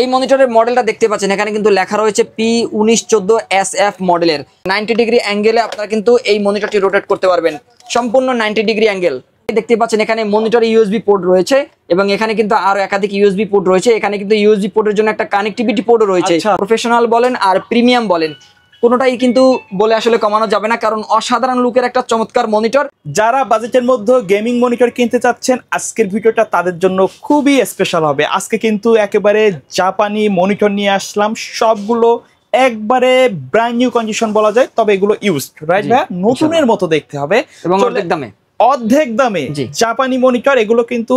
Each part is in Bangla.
এই মনিটরের মডেলটা দেখতে পাচ্ছেন, এখানে কিন্তু লেখা রয়েছে P1914SF মডেলের। 90 ডিগ্রি অ্যাঙ্গেলে আপনারা কিন্তু এই মনিটরটি রোটেট করতে পারবেন, সম্পূর্ণ 90 ডিগ্রি অ্যাঙ্গেল। দেখতে পাচ্ছেন এখানে মনিটরে ইউএসবি পোর্ট রয়েছে এবং এখানে কিন্তু আরো একাধিক ইউএসবি পোর্ট রয়েছে। এখানে কিন্তু ইউএসবি পোর্টের জন্য একটা কানেক্টিভিটি পোর্টও রয়েছে। প্রফেশনাল বলেন আর প্রিমিয়াম বলেন, কোনোটাই কিন্তু বলে আসলে কমানো যাবে না, কারণ অসাধারণ লুকের একটা চমৎকার মনিটর। যারা বাজেটের মধ্যে গেমিং মনিটর কিনতে চাচ্ছেন, আজকের ভিডিওটা তাদের জন্য খুবই স্পেশাল হবে। আজকে কিন্তু একেবারে জাপানি মনিটর নিয়ে আসলাম, সবগুলো একবারে ব্র্যান্ড নিউ কন্ডিশন বলা যায়, তবে এগুলো ইউজড, রাইট ভাই? নতুনের মতো দেখতে হবে এবং অর্ধেক দামে জাপানি মনিটর। এগুলো কিন্তু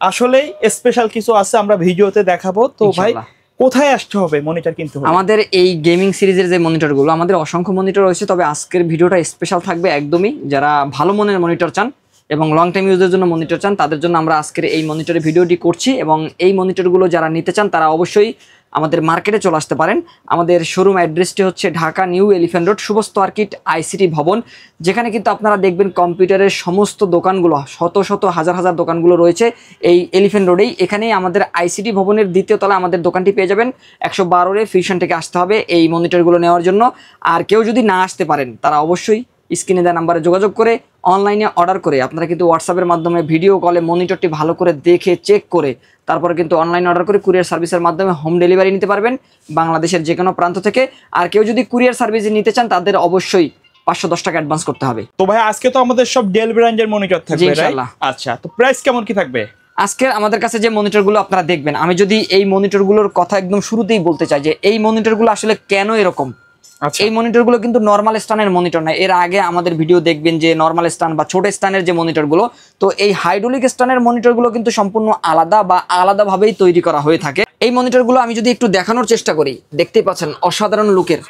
আসলে স্পেশাল কিছু আছে, আমরা ভিডিওতে দেখাবো। তো ভাই কোথায় আসতে হবে মনিটর কিনতে হবে? আমাদের এই গেমিং সিরিজের যে মনিটরগুলো, আমাদের অসংখ্য মনিটর রয়েছে, তবে আজকের ভিডিওটা স্পেশাল থাকবে একদমই যারা ভালো মানের মনিটর চান এবং লং টাইম ইউজের জন্য মনিটর চান, তাদের জন্য আমরা আজকের এই মনিটরের ভিডিওটি করছি। এবং এই মনিটরগুলো যারা নিতে চান তারা অবশ্যই আমাদের মার্কেটে চলে আসতে পারেন। আমাদের শোরুম অ্যাড্রেসটি হচ্ছে ঢাকা নিউ এলিফ্যান্ট রোড, শুভ সার্কিট আইসিটি ভবন, যেখানে কিন্তু আপনারা দেখবেন কম্পিউটারের সমস্ত দোকানগুলো, শত শত হাজার হাজার দোকানগুলো রয়েছে এই এলিফ্যান্ট রোডেই। এখানেই আমাদের আইসিটি ভবনের দ্বিতীয় তলায় আমাদের দোকানটি পেয়ে যাবেন। 112 ফিউশন থেকে আসতে হবে এই মনিটরগুলো নেওয়ার জন্য। আর কেউ যদি না আসতে পারেন তারা অবশ্যই স্ক্রিনে দেওয়া নাম্বারে যোগাযোগ করে অনলাইনে অর্ডার করে আপনারা কিন্তু হোয়াটসঅ্যাপের মাধ্যমে ভিডিও কলে মনিটরটি ভালো করে দেখে চেক করে তারপরে কিন্তু অনলাইনে অর্ডার করে কুরিয়ার সার্ভিসের মাধ্যমে হোম ডেলিভারি নিতে পারবেন বাংলাদেশের যে কোনো প্রান্ত থেকে। আর কেউ যদি কুরিয়ার সার্ভিস নিতে চান তাদের অবশ্যই 510 টাকা অ্যাডভান্স করতে হবে। তো ভাই আজকে তো আমাদের সব ডেল ব্র্যান্ডের মনিটর থাকবে, ইনশাআল্লাহ। আচ্ছা, তো প্রাইস কেমন কি থাকবে আজকে আমাদের কাছে যে মনিটরগুলো আপনারা দেখবেন? আমি যদি এই মনিটরগুলোর কথা একদম শুরুতেই বলতে চাই যে এই মনিটরগুলো আসলে কেন এরকম। এই মনিটরগুলো কিন্তু নরমাল স্ট্যান্ডের মনিটর নয়। এর আগে আমাদের ভিডিও দেখবেন যে নরমাল স্ট্যান্ড বা ছোট স্ট্যান্ডের যে মনিটরগুলো, তো এই হাইড্রোলিক স্ট্যান্ডের মনিটরগুলো কিন্তু সম্পূর্ণ আলাদা বা আলাদাভাবেই তৈরি করা হয়ে থাকে। এই মনিটরগুলো আমি যদি একটু দেখানোর চেষ্টা করি, দেখতেই পাচ্ছেন অসাধারণ লুকের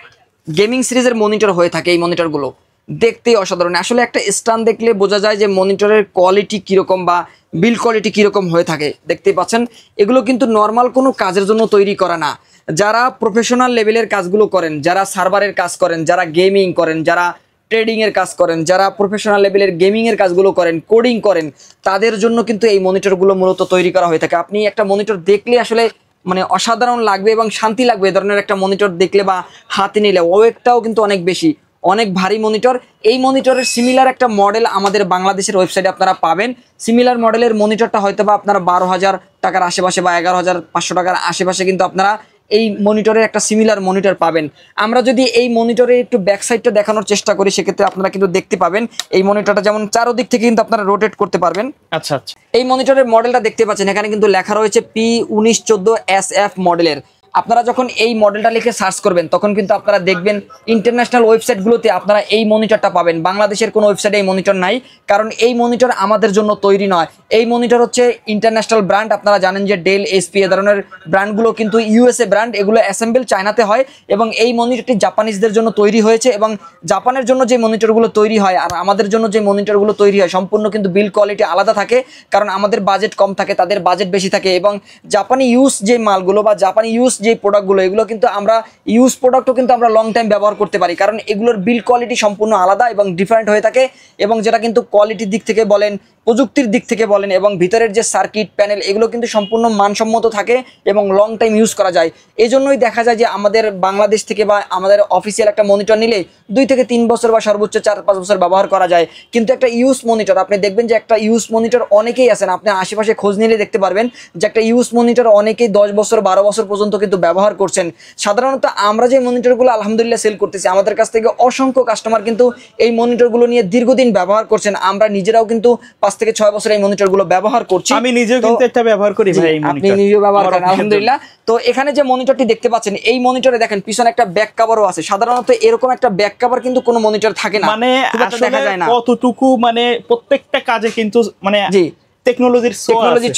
গেমিং সিরিজের মনিটর হয়ে থাকে। এই মনিটরগুলো দেখতেই অসাধারণ। আসলে একটা স্ট্যান্ড দেখলে বোঝা যায় যে মনিটরের কোয়ালিটি কীরকম বা বিল্ড কোয়ালিটি কীরকম হয়ে থাকে। দেখতেই পাচ্ছেন এগুলো কিন্তু নর্মাল কোনো কাজের জন্য তৈরি করা না। যারা প্রফেশনাল লেভেলের কাজগুলো করেন, যারা সার্ভারের কাজ করেন, যারা গেমিং করেন, যারা ট্রেডিংয়ের কাজ করেন, যারা প্রফেশনাল লেভেলের গেমিংয়ের কাজগুলো করেন, কোডিং করেন, তাদের জন্য কিন্তু এই মনিটরগুলো মূলত তৈরি করা হয়ে থাকে। আপনি একটা মনিটর দেখলে আসলে মানে অসাধারণ লাগবে এবং শান্তি লাগবে। এ ধরনের একটা মনিটর দেখলে বা হাতে নিলে ওয়েটটাও কিন্তু অনেক বেশি, অনেক ভারী মনিটর। এই মনিটরের সিমিলার একটা মডেল আমাদের বাংলাদেশের ওয়েবসাইটে আপনারা পাবেন। সিমিলার মডেলের মনিটরটা হয়তো বা আপনারা 12,000 টাকার আশেপাশে বা 11,500 টাকার আশেপাশে কিন্তু আপনারা এই মনিটরের একটা সিমিলার মনিটর পাবেন। আমরা যদি এই মনিটরের একটু ব্যাক সাইডটা দেখানোর চেষ্টা করি, সেক্ষেত্রে আপনারা কিন্তু দেখতে পাবেন এই মনিটরটা যেমন চারদিক থেকে কিন্তু আপনারা রোটেট করতে পারবেন। আচ্ছা আচ্ছা, এই মনিটরের মডেলটা দেখতে পাচ্ছেন, এখানে কিন্তু লেখা রয়েছে P1914SF মডেলের। আপনারা যখন এই মডেলটা লিখে সার্চ করবেন তখন কিন্তু আপনারা দেখবেন ইন্টারন্যাশনাল ওয়েবসাইটগুলোতে আপনারা এই মনিটরটা পাবেন। বাংলাদেশের কোনো ওয়েবসাইটে এই মনিটর নাই, কারণ এই মনিটর আমাদের জন্য তৈরি নয়। এই মনিটর হচ্ছে ইন্টারন্যাশনাল ব্র্যান্ড। আপনারা জানেন যে ডেল, এসপি এ ধরনের ব্র্যান্ডগুলো কিন্তু ইউএসএ ব্র্যান্ড, এগুলো অ্যাসেম্বল চায়নাতে হয় এবং এই মনিটরটি জাপানিজদের জন্য তৈরি হয়েছে। এবং জাপানের জন্য যে মনিটরগুলো তৈরি হয় আর আমাদের জন্য যে মনিটরগুলো তৈরি হয় সম্পূর্ণ কিন্তু বিল্ড কোয়ালিটি আলাদা থাকে, কারণ আমাদের বাজেট কম থাকে, তাদের বাজেট বেশি থাকে। এবং জাপানি ইউজ যে মালগুলো বা জাপানি ইউজ যে প্রোডাক্টগুলো, এগুলো কিন্তু আমরা ইউজ প্রোডাক্টও কিন্তু আমরা লং টাইম ব্যবহার করতে পারি, কারণ এগুলোর বিল্ড কোয়ালিটি সম্পূর্ণ আলাদা এবং ডিফারেন্ট হয়ে থাকে। এবং যেটা কিন্তু কোয়ালিটির দিক থেকে বলেন, প্রযুক্তির দিক থেকে বলেন এবং ভিতরের যে সার্কিট প্যানেল, এগুলো কিন্তু সম্পূর্ণ মানসম্মত থাকে এবং লং টাইম ইউজ করা যায়। এই জন্যই দেখা যায় যে আমাদের বাংলাদেশ থেকে বা আমাদের অফিসিয়াল একটা মনিটর নিলে 2 থেকে 3 বছর বা সর্বোচ্চ 4-5 বছর ব্যবহার করা যায়। কিন্তু একটা ইউজ মনিটর আপনি দেখবেন যে একটা ইউজ মনিটর অনেকেই আছেন, আপনি আশেপাশে খোঁজ নিলে দেখতে পারবেন যে একটা ইউজ মনিটর অনেকেই 10 বছর 12 বছর পর্যন্ত কিন্তু ব্যবহার করছেন। সাধারণত আমরা যে মনিটরগুলো আলহামদুলিল্লাহ সেল করতেছি, আমাদের কাছ থেকে অসংখ্য কাস্টমার কিন্তু এই মনিটরগুলো নিয়ে দীর্ঘদিন ব্যবহার করছেন। আমরা নিজেরাও কিন্তু 5 থেকে 6 বছর এই মনিটরগুলো ব্যবহার করছি। আমি নিজেও কিন্তু একটা ব্যবহার করি ভাই, এই মনিটর আপনি নিজেও ব্যবহার করেন, আলহামদুলিল্লাহ। তো এখানে যে মনিটরটি দেখতে পাচ্ছেন, এই মনিটরে দেখেন পিছনে একটা ব্যাক কভারও আছে। সাধারণত এরকম একটা ব্যাক কভার কিন্তু কোনো মনিটর থাকে না, মানে দেখা যায় না। কতটুকু মানে প্রত্যেকটা কাজে কিন্তু মানে জি টেকনোলজির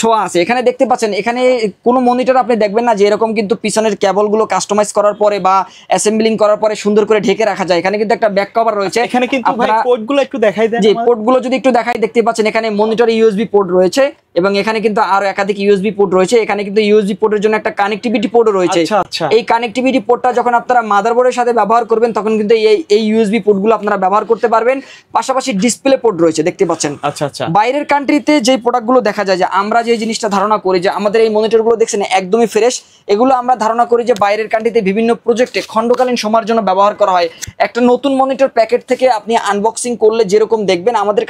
ছোঁয়া আছে। এখানে দেখতে পাচ্ছেন, এখানে কোনো মনিটর আপনি দেখবেন না যে এরকম কিন্তু পিছনের কেবলগুলো কাস্টমাইজ করার পরে বা অ্যাসেম্বলিং করার পরে সুন্দর করে ঢেকে রাখা যায়। এখানে কিন্তু একটা ব্যাক কভার রয়েছে। এখানে কিন্তু ভাই পোর্টগুলো একটু দেখাই দেন। জি, পোর্টগুলো যদি একটু দেখাই, দেখতে পাচ্ছেন এখানে মনিটরে ইউএসবি পোর্ট রয়েছে এবং এখানে কিন্তু আরো একাধিক ইউএসবি পোর্ট রয়েছে। এখানে কিন্তু ইউএসবি পোর্টের জন্য একটা কানেক্টিভিটি পোর্টও রয়েছে। এই কানেক্টিভিটি পোর্টটা যখন আপনারা মাদারবোর্ডের সাথে ব্যবহার করবেন তখন কিন্তু এই ইউএসবি পোর্টগুলো আপনারা ব্যবহার করতে পারবেন। পাশাপাশি ডিসপ্লে পোর্ট রয়েছে, দেখতে পাচ্ছেন। বাইরের কান্ট্রিতে যে প্রোডাক্টগুলো দেখা যায়, যে আমরা যে জিনিসটা ধারণা করি যে আমাদের এই মনিটরগুলো দেখছেন একদমই ফ্রেশ, এগুলো আমরা ধারণা করি যে বাইরের কান্ট্রিতে বিভিন্ন প্রজেক্টে খণ্ডকালীন সময়ের জন্য ব্যবহার করা হয়। একটা নতুন মনিটর প্যাকেট থেকে আপনি আনবক্সিং করলে যেরকম দেখবেন, আমাদের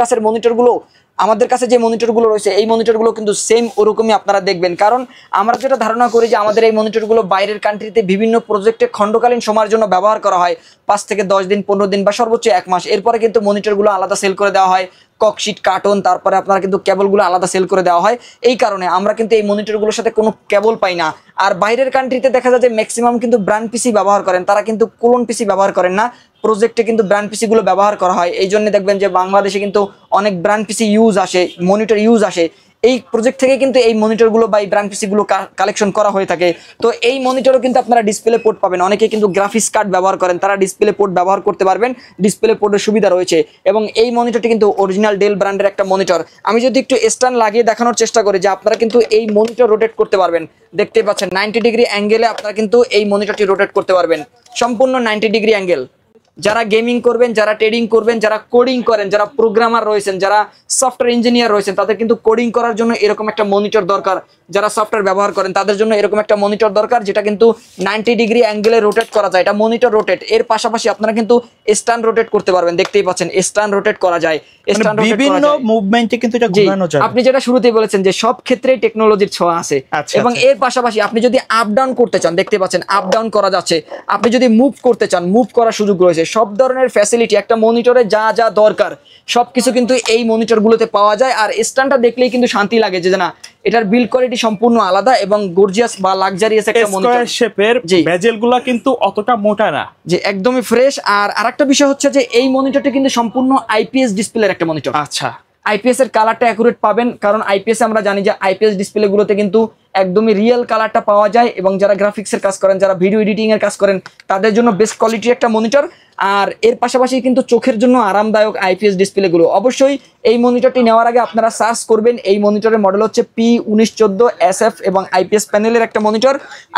কাছে যে মনিটরগুলো রয়েছে এই মনিটরগুলো কিন্তু সেম ওরকমই আপনারা দেখবেন। কারণ আমরা যেটা ধারণা করি যে আমাদের এই মনিটরগুলো বাইরের কান্ট্রিতে বিভিন্ন প্রজেক্টে খণ্ডকালীন সময়ের জন্য ব্যবহার করা হয়, 5 থেকে 10 দিন, 15 দিন বা সর্বোচ্চ 1 মাস। এরপরে কিন্তু মনিটরগুলো আলাদা সেল করে দেওয়া হয়, ককশিট, কার্টন, তারপরে আপনারা কিন্তু কেবলগুলো আলাদা সেল করে দেওয়া হয়। এই কারণে আমরা কিন্তু এই মনিটরগুলোর সাথে কোনো কেবল পাই না। আর বাইরের কান্ট্রিতে দেখা যায় যে ম্যাক্সিমাম কিন্তু ব্র্যান্ড পিসি ব্যবহার করেন, তারা কিন্তু ক্লোন পিসি ব্যবহার করেন না, প্রজেক্টে কিন্তু ব্র্যান্ড পিসিগুলো ব্যবহার করা হয়। এই জন্য দেখবেন যে বাংলাদেশে কিন্তু অনেক ব্র্যান্ড পিসি ইউজ আসে, মনিটর ইউজ আসে, এই প্রজেক্ট থেকে কিন্তু এই মনিটরগুলো বা এই ব্র্যান্ড পিসিগুলো কালেকশন করা হয়ে থাকে। তো এই মনিটরও কিন্তু আপনারা ডিসপ্লে পোর্ট পাবেন। অনেকে কিন্তু গ্রাফিক্স কার্ড ব্যবহার করেন, তারা ডিসপ্লে পোর্ট ব্যবহার করতে পারবেন, ডিসপ্লে পোর্টের সুবিধা রয়েছে। এবং এই মনিটরটি কিন্তু অরিজিনাল ডেল ব্র্যান্ডের একটা মনিটর। আমি যদি একটু স্ট্যান্ড লাগিয়ে দেখানোর চেষ্টা করি যে আপনারা কিন্তু এই মনিটর রোটেট করতে পারবেন, দেখতে পাচ্ছেন 90 ডিগ্রি অ্যাঙ্গেলে আপনারা কিন্তু এই মনিটরটি রোটেট করতে পারবেন, সম্পূর্ণ 90 ডিগ্রি অ্যাঙ্গেল। যারা গেমিং করবেন, যারা ট্রেডিং করবেন, যারা কোডিং করেন, যারা প্রোগ্রামার রয়েছেন, যারা সফটওয়্যার ইঞ্জিনিয়ার রয়েছেন, তাদের কিন্তু কোডিং করার জন্য এরকম একটা মনিটর দরকার। যারা সফটওয়্যার ব্যবহার করেন তাদের জন্য এরকম একটা মনিটর দরকার, যেটা কিন্তু 90 ডিগ্রি অ্যাঙ্গেলে রোটেট করা যায়। এটা মনিটর রোটেট। এর পাশাপাশি আপনারা কিন্তু স্ট্যান্ড রোটেট করতে পারবেন, দেখতেই পাচ্ছেন স্ট্যান্ড রোটেট করা যায়, বিভিন্ন মুভমেন্টে কিন্তু এটা ঘোরানো যায়। আপনি যেটা শুরুতেই বলেছেন যে সব ক্ষেত্রেই টেকনোলজির ছোঁয়া আছে। এবং এর পাশাপাশি আপনি যদি আপ ডাউন করতে চান, দেখতে পাচ্ছেন আপ ডাউন করা যাচ্ছে। আপনি যদি মুভ করতে চান, মুভ করার সুযোগ রয়েছে। সব ধরনের ফ্যাসিলিটি একটা মনিটরে যা যা দরকার সবকিছু কিন্তু এই মনিটরগুলোতে পাওয়া যায়। আর স্ট্যান্ডটা দেখলেই কিন্তু শান্তি লাগে যে না, এটার বিল্ড কোয়ালিটি সম্পূর্ণ আলাদা এবং গর্জিয়াস বা লাক্সারিয়াস একটা মনিটর। স্কয়ার শেপের বেজেলগুলো কিন্তু অতটা মোটা না, যে একদমই ফ্রেশ। আর আরেকটা বিষয় হচ্ছে যে এই মনিটরটি কিন্তু সম্পূর্ণ আইপিএস ডিসপ্লের একটা মনিটর। আচ্ছা, আইপিএস এর কালারটা অ্যাকুরেট পাবেন, কারণ আইপিএস আমরা জানি যে আইপিএস ডিসপ্লেগুলোতে কিন্তু একদমই রিয়েল কালারটা পাওয়া যায়। এবং যারা গ্রাফিক্সের কাজ করেন, যারা ভিডিও এডিটিং এর কাজ করেন, তাদের জন্য বেস্ট কোয়ালিটির একটা মনিটর। আর এর পাশাপাশি কিন্তু চোখের জন্য আরামদায়ক আইপিএস ডিসপ্লেগুলো। অবশ্যই এই মনিটরটি নেওয়ার আগে আপনারা সার্চ করবেন, এই মনিটরের মডেল হচ্ছে P1914SF এবং আইপিএস প্যানেলের একটা মনিটর।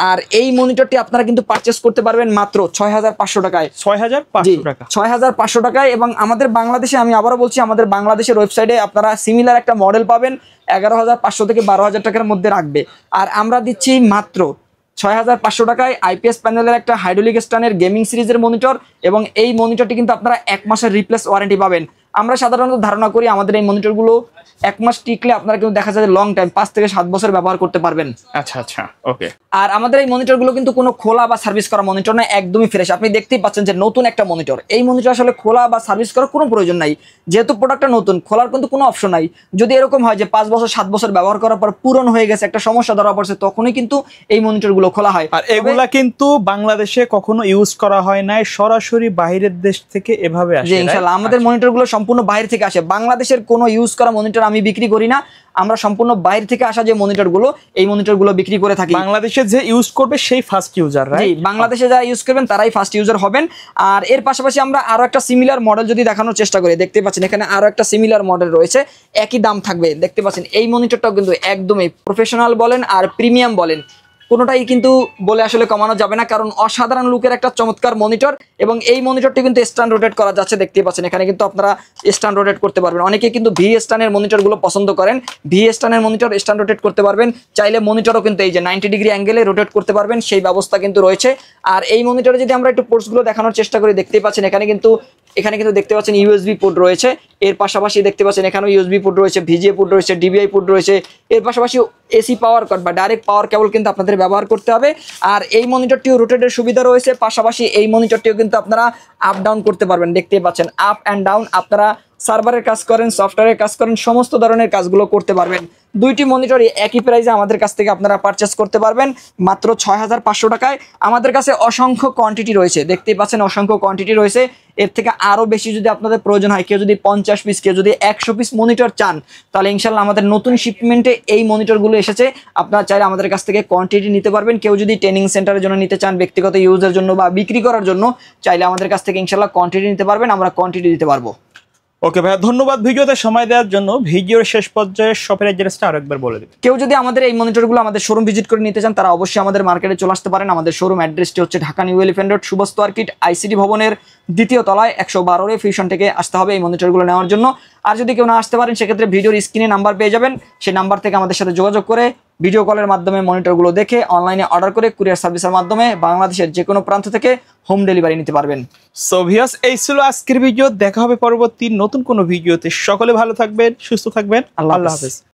আর এই মনিটরটি আপনারা কিন্তু পারচেস করতে পারবেন মাত্র 6500 টাকায়। 6500 টাকায়। এবং আমাদের বাংলাদেশে, আমি আবারও বলছি, আমাদের বাংলাদেশের ওয়েবসাইটে আপনারা সিমিলার একটা মডেল পাবেন 11,500 থেকে 12,000 টাকার মধ্যে রাখবে। আর আমরা দিচ্ছি মাত্র 6500 টাকায় আইপিএস প্যানেলের একটা হাইড্রোলিক স্ট্যান্ডের গেমিং সিরিজের মনিটর। এবং এই মনিটরটি কিন্তু আপনারা 1 মাসের রিপ্লেস ওয়ারেন্টি পাবেন। আমরা সাধারণত ধারণা করি আমাদের এই মনিটরগুলো 1 মাস টিকলে আপনারা কিন্তু দেখা যায় লং টাইম 5 থেকে 7 বছর ব্যবহার করতে পারবেন। আচ্ছা আচ্ছা, ওকে। আর আমাদের এই মনিটরগুলো কিন্তু কোনো খোলা বা সার্ভিস করা মনিটর নয়, একদমই ফ্রেশ। আপনি দেখতেই পাচ্ছেন যে নতুন একটা মনিটর। এই মনিটর আসলে খোলা বা সার্ভিস করার কোনো প্রয়োজন নাই, যেহেতু প্রোডাক্টটা নতুন, খোলার কিন্তু কোনো অপশন নাই। যদি এরকম হয় যে 5 বছর 7 বছর ব্যবহার করার পর পুরনো হয়ে গেছে, একটা সমস্যা ধরা পড়ছে, তখনই কিন্তু এই মনিটরগুলো খোলা হয়। আর এগুলা কিন্তু বাংলাদেশে কখনো ইউজ করা হয় নাই, সরাসরি বাইরের দেশ থেকে এভাবে আসে। ইনশাআল্লাহ আমাদের মনিটরগুলো সম্পূর্ণ বাইরে থেকে আসে। বাংলাদেশের কোনো ইউজ করা মনিটর আমি বিক্রি করি না, আমরা সম্পূর্ণ বাইরে থেকে আসা যে মনিটরগুলো, এই মনিটরগুলো বিক্রি করে থাকি। বাংলাদেশে যে ইউজ করবে সেই ফার্স্ট ইউজার, রাইট? জি, বাংলাদেশে যারা ইউজ করবেন তারাই ফার্স্ট ইউজার হবেন। আর এর পাশাপাশি আমরা আরো একটা সিমিলার মডেল যদি দেখানোর চেষ্টা করি, দেখতে পাচ্ছেন এখানে আরো একটা সিমিলার মডেল রয়েছে, একই দাম থাকবে। দেখতে পাচ্ছেন এই মনিটরটাও কিন্তু একদমই প্রফেশনাল বলেন আর প্রিমিয়াম বলেন, কোনোটাই কিন্তু বলে আসলে কমানো যাবে না, কারণ অসাধারণ লুকের একটা চমৎকার মনিটর। এবং এই মনিটরটি কিন্তু স্ট্যান্ড রোটেট করা যাচ্ছে, দেখতে পাচ্ছেন এখানে কিন্তু আপনারা স্ট্যান্ড রোটেট করতে পারবেন। অনেকে কিন্তু ভি স্ট্যান্ডের মনিটরগুলো পছন্দ করেন, ভি স্ট্যান্ডের মনিটর স্ট্যান্ড রোটেট করতে পারবেন। চাইলে মনিটরও কিন্তু এই যে 90 ডিগ্রি অ্যাঙ্গেলে রোটেট করতে পারবেন, সেই ব্যবস্থা কিন্তু রয়েছে। আর এই মনিটরে যদি আমরা একটু পোর্টসগুলো দেখানোর চেষ্টা করি, দেখতেই পাচ্ছেন এখানে কিন্তু দেখতে পাচ্ছেন ইউএসবি পোর্ট রয়েছে। এর পাশাপাশি দেখতে পাচ্ছেন এখানেও ইউএসবি পোর্ট রয়েছে, ভিজিএ পোর্ট রয়েছে, ডিবিআই পোর্ট রয়েছে। এর পাশাপাশি এসি পাওয়ার কট বা ডাইরেক্ট পাওয়ার কেবল কিন্তু আপনাদের ব্যবহার করতে হবে। আর এই মনিটরটিও রোটেটের সুবিধা রয়েছে, পাশাপাশি এই মনিটরটিও কিন্তু আপনারা আপ ডাউন করতে পারবেন। দেখতেই পাচ্ছেন আপ অ্যান্ড ডাউন, আপনারা সার্ভারের কাজ করেন, সফটওয়্যারের কাজ করেন, সমস্ত ধরনের কাজগুলো করতে পারবেন। দুইটি মনিটরই একই প্রাইসে আমাদের কাছ থেকে আপনারা পারচেস করতে পারবেন মাত্র 6500 টাকায়। আমাদের কাছে অসংখ্য কোয়ান্টিটি রয়েছে, দেখতেই পাচ্ছেন অসংখ্য কোয়ান্টিটি রয়েছে। এর থেকে আরও বেশি যদি আপনাদের প্রয়োজন হয়, কেউ যদি 50 পিস, কেউ যদি 100 পিস মনিটর চান, তাহলে ইনশাল্লাহ আমাদের নতুন শিপমেন্টে এই মনিটরগুলো এসেছে। আপনারা চাইলে আমাদের কাছ থেকে কোয়ান্টিটি নিতে পারবেন। কেউ যদি ট্রেনিং সেন্টারের জন্য নিতে চান, ব্যক্তিগত ইউজের জন্য বা বিক্রি করার জন্য, চাইলে আমাদের কাছ থেকে ইনশাল্লাহ কোয়ান্টিটি নিতে পারবেন, আমরা কোয়ান্টিটি দিতে পারবো। ওকে ভাইয়া, ধন্যবাদ ভিডিওতে সময় দেওয়ার জন্য। ভিডিওর শেষ পর্যায়ে শপের অ্যাড্রেসটা আরেকবার বলে দিবেন। কেউ যদি আমাদের এই মনিটরগুলো আমাদের শোরুম ভিজিট করে নিতে চান তারা অবশ্যই আমাদের মার্কেটে চলে আসতে পারেন। আমাদের শোরুম অ্যাড্রেসটি হচ্ছে ঢাকা নিউ এলিফ্যান্ট রোড, সুবস্ত আর্কিড আইসিটি ভবনের 2য় তলায় 112 ফিউশন থেকে আসতে হবে এই মনিটরগুলো নেওয়ার জন্য। আর যদি কেউ না আসতে পারেন সেক্ষেত্রে ভিডিওর স্ক্রিনে নাম্বার পেয়ে যাবেন, সেই নাম্বার থেকে আমাদের সাথে যোগাযোগ করে ভিডিও কলের মাধ্যমে মনিটরগুলো দেখে অনলাইনে অর্ডার করে কুরিয়ার সার্ভিসের মাধ্যমে বাংলাদেশের যে কোনো প্রান্ত থেকে হোম ডেলিভারি নিতে পারবেন। সো ভিউয়ার্স, এই ছিল আজকের ভিডিও। দেখা হবে পরবর্তী নতুন কোনো ভিডিওতে। সকলে ভালো থাকবেন, সুস্থ থাকবেন। আল্লাহ আল্লাহ হাফেজ। হাফেজ।